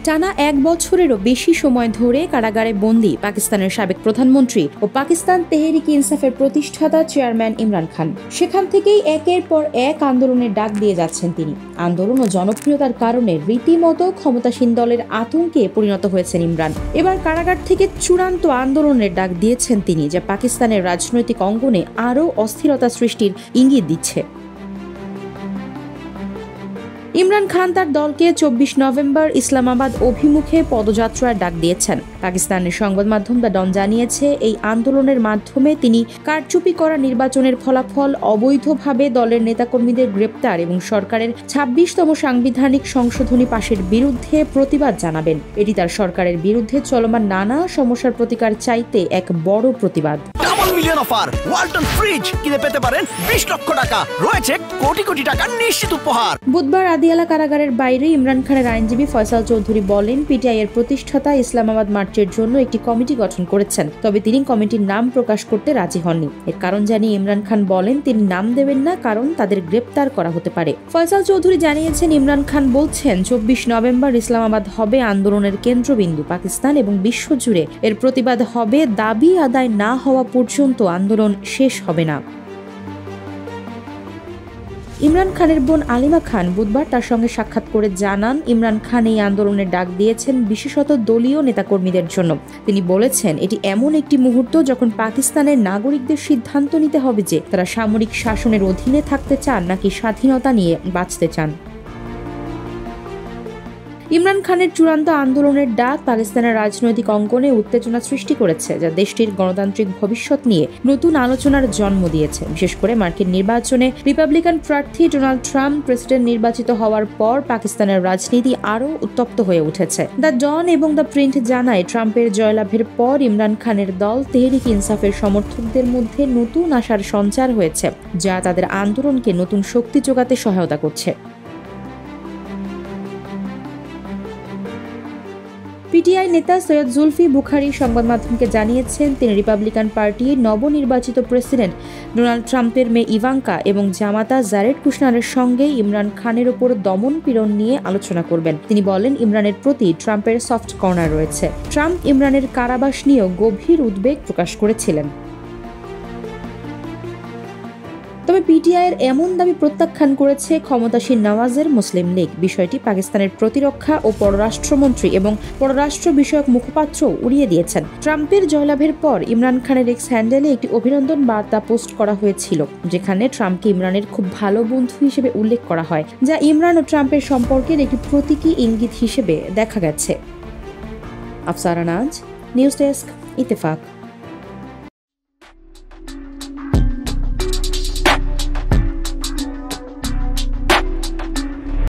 টানা 1 বছরেরও বেশি সময় ধরে কারাগারে বন্দী পাকিস্তানের সাবেক প্রধানমন্ত্রী ও পাকিস্তান তেহরিক ইনসাফের প্রতিষ্ঠাতা চেয়ারম্যান ইমরান খান। সেখান থেকেই একের পর এক আন্দোলনের ডাক দিয়ে যাচ্ছেন তিনি। আন্দোলন ও জনপ্রিয়তার কারণে রীতিমতো ক্ষমতাসীন দলের আতঙ্কে পরিণত হয়েছেন ইমরান। এবার কারাগার থেকে চূড়ান্ত আন্দোলনের ডাক দিয়েছেন তিনি, যা পাকিস্তানের রাজনৈতিক অঙ্গনে আরও অস্থিরতা সৃষ্টির ইঙ্গিত দিচ্ছে। ইমরান খান তার দলকে 24 নভেম্বর ইসলামাবাদ অভিমুখে পদযাত্রার ডাক দিয়েছেন। পাকিস্তানের সংবাদ মাধ্যম দ্য ডন জানিয়েছে, এই আন্দোলনের মাধ্যমে তিনি কারচুপি করা নির্বাচনের ফলাফল, অবৈধভাবে দলের নেতাকর্মীদের গ্রেপ্তার এবং সরকারের 26তম সাংবিধানিক সংশোধনী পাশের বিরুদ্ধে প্রতিবাদ জানাবেন। এটি তার সরকারের বিরুদ্ধে চলমান নানা সমস্যার প্রতিকার চাইতে এক বড় প্রতিবাদ। মিলিয়ন অফার ওয়ালটন ফ্রিজ কিনে পেতে পারেন 20 লক্ষ টাকা, রয়েছে কোটি কোটি টাকার নিশ্চিত উপহার। বুধবার আদিয়ালা কারাগারের বাইরে ইমরান খানের আইনজীবী ফয়সাল চৌধুরী বলেন, পিটিআই এর প্রতিষ্ঠাতা ইসলামাবাদ মার্চের জন্য একটি কমিটি গঠন করেছেন, তবে তিনি কমিটির নাম প্রকাশ করতে রাজি হননি। এর কারণ জানিয়ে ইমরান খান বলেন, তিনি নাম দেবেন না, কারণ তাদের গ্রেপ্তার করা হতে পারে। ফয়সাল চৌধুরী জানিয়েছেন, ইমরান খান বলছেন 24 নভেম্বর ইসলামাবাদ হবে আন্দোলনের কেন্দ্রবিন্দু। পাকিস্তান এবং বিশ্বজুড়ে এর প্রতিবাদ হবে, দাবি আদায় না হওয়া পর্যন্ত আন্দোলন শেষ হবে না। ইমরান খানের বোন আলিমা খান বুধবার তার সঙ্গে সাক্ষাৎ করে জানান, ইমরান খান এই আন্দোলনের ডাক দিয়েছেন বিশেষত দলীয় নেতাকর্মীদের জন্য। তিনি বলেছেন, এটি এমন একটি মুহূর্ত যখন পাকিস্তানের নাগরিকদের সিদ্ধান্ত নিতে হবে যে তারা সামরিক শাসনের অধীনে থাকতে চান নাকি স্বাধীনতা নিয়ে বাঁচতে চান। ইমরান খানের চূড়ান্ত আন্দোলনের ডাক পাকিস্তানের রাজনৈতিক অঙ্গনে উত্তেজনা সৃষ্টি করেছে, যা দেশটির গণতান্ত্রিক ভবিষ্যৎ নিয়ে নতুন আলোচনার জন্ম দিয়েছে। বিশেষ করে মার্কিন নির্বাচনে রিপাবলিকান প্রার্থী ডোনাল্ড ট্রাম্প প্রেসিডেন্ট নির্বাচিত হওয়ার পর পাকিস্তানের রাজনীতি আরও উত্তপ্ত হয়ে উঠেছে। দ্য ডন এবং দ্য প্রিন্ট জানায়, ট্রাম্পের জয়লাভের পর ইমরান খানের দল তেহরিক ইনসাফের সমর্থকদের মধ্যে নতুন আশার সঞ্চার হয়েছে, যা তাদের আন্দোলনকে নতুন শক্তি যোগাতে সহায়তা করছে। পিটিআই নেতা সৈয়দ জুলফি বুখারী সংবাদ মাধ্যমকে জানিয়েছেন, তিনি রিপাবলিকান পার্টির নবনির্বাচিত প্রেসিডেন্ট ডোনাল্ড ট্রাম্পের মেয়ে ইভাঙ্কা এবং জামাতা জারেড কুশনারের সঙ্গে ইমরান খানের ওপর দমন পীড়ন নিয়ে আলোচনা করবেন। তিনি বলেন, ইমরানের প্রতি ট্রাম্পের সফট কর্নার রয়েছে। ট্রাম্প ইমরানের কারাবাস নিয়েও গভীর উদ্বেগ প্রকাশ করেছিলেন। তবে পিটিআই এর এমন দাবি প্রত্যাখ্যান করেছে ক্ষমতাসীন নওয়াজের মুসলিম লীগ। বিষয়টি পাকিস্তানের প্রতিরক্ষা ও পররাষ্ট্রমন্ত্রী এবং পররাষ্ট্র বিষয়ক মুখপাত্র উড়িয়ে দিয়েছেন। ট্রাম্পের জয়লাভের পর ইমরান খানের এক্স হ্যান্ডেলে একটি অভিনন্দন বার্তা পোস্ট করা হয়েছিল, যেখানে ট্রাম্পকে ইমরানের খুব ভালো বন্ধু হিসেবে উল্লেখ করা হয়, যা ইমরান ও ট্রাম্পের সম্পর্কের একটি প্রতীকী ইঙ্গিত হিসেবে দেখা গেছে। আফসারা নাজ, নিউজ ডেস্ক, ইত্তেফাক।